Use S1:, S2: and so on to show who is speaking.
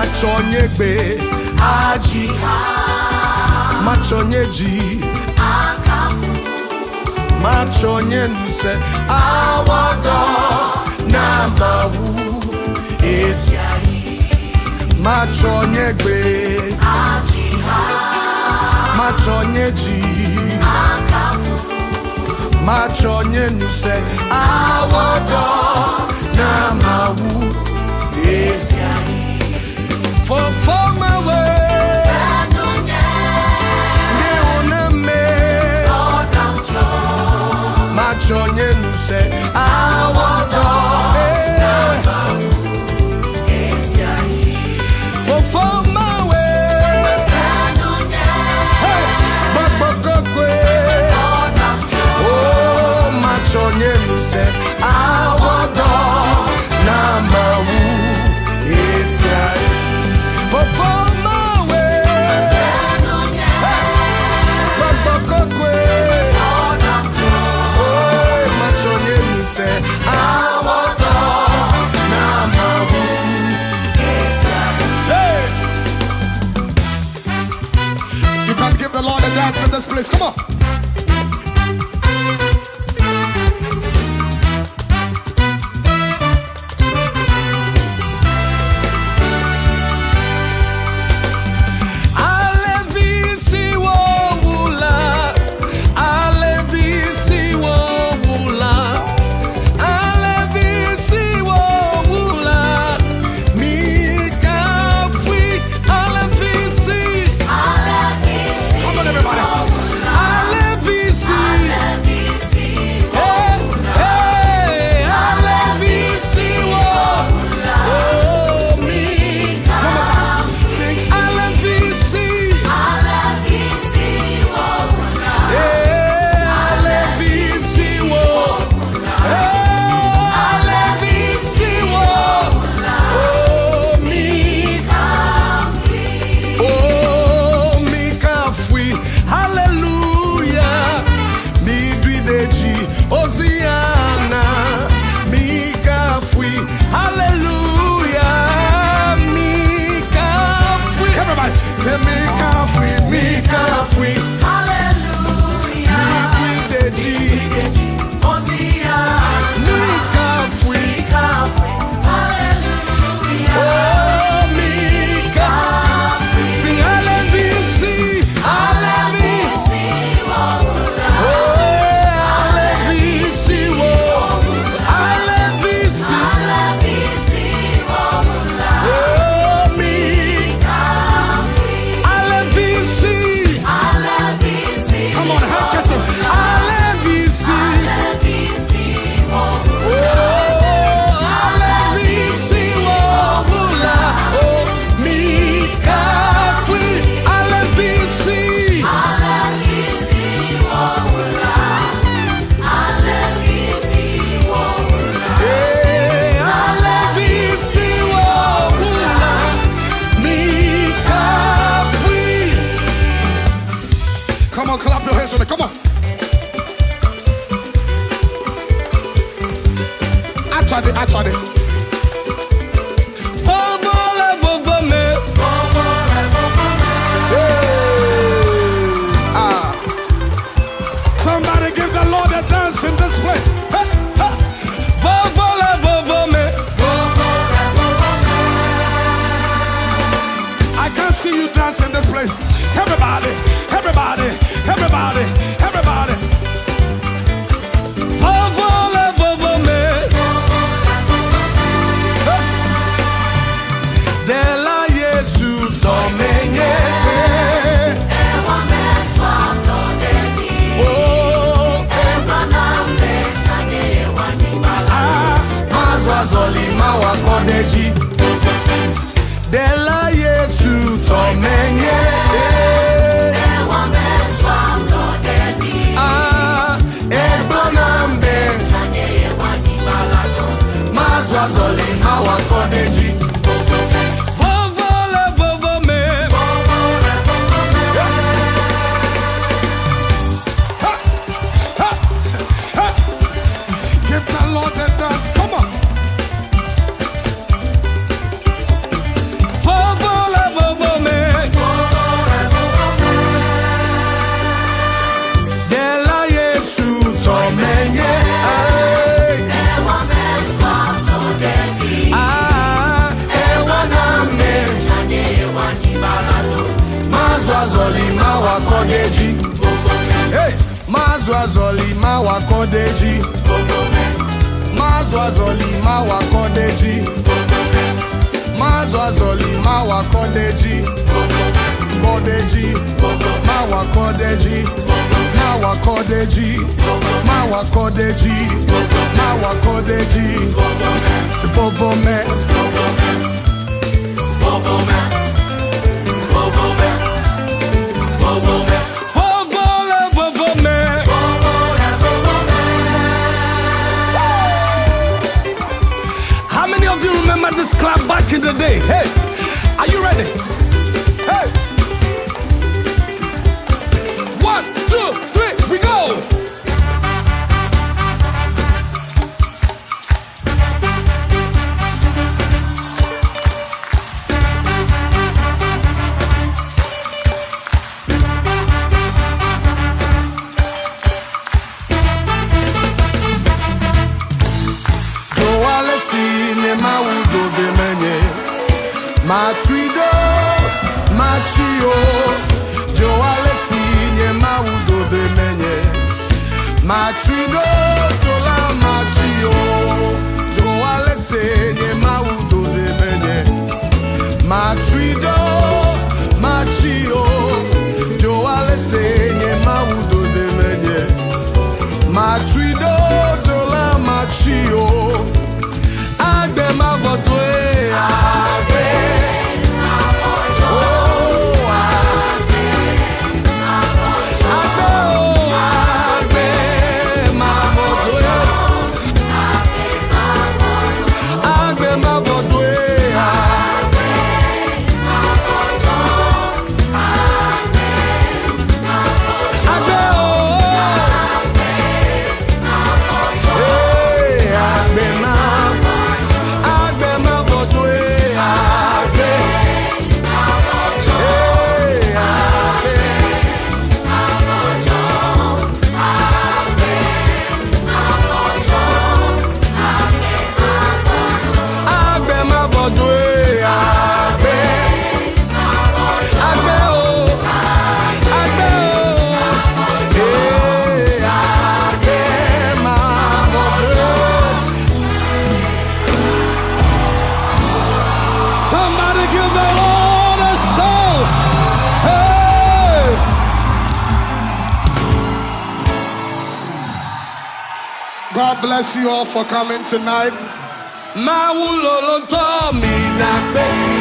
S1: machonyegbe aji machonyeji akafu machonyenuse awodo na mawu esiayi machonyegbe aji machonyeji akafu machonyenuse awodo na mawu esiayi for my way ne oname machonyenuse awodo for my way babokokwe oh machonyenuse awodo na mawu esiayi for my way babokokwe oh machonyenuse awodo na mawu esiayi. You can give the Lord a dance in this place. Come on. Come on, clap your hands on it. Come on. I tried it. Somebody give the Lord a dance in this place. I can't see you dance in this place. Everybody. Dela Yesu domenyete. Oh, mazwazolima wakodeji. Dela Yesu domenyete. Mazwazolima wakodeji. For Mazwazoli mawakodeji. Mazwazoli mawakodeji. Mazwazoli mawakodeji. Kodeji. Mawakodeji. Mawakodeji. Mawakodeji. Mawakodeji. Sipovome. How many of you remember this club back in the day? Hey, are you ready? Hey, 1, 2, 3, we go. Maudo de menye, matrido, machio, Joale signe maudo de menye, matrido, dola machio, Joale signe maudo de menye, matrido, machio, Joale signe maudo de menye, matrido, dola machio. Agbe ma vodwe, agbe ma vodwe, oh agbe, agbe ma vodwe, agbe ma vodwe, agbe agbe ma. God bless you all for coming tonight. Ma wulolo to mi na pe.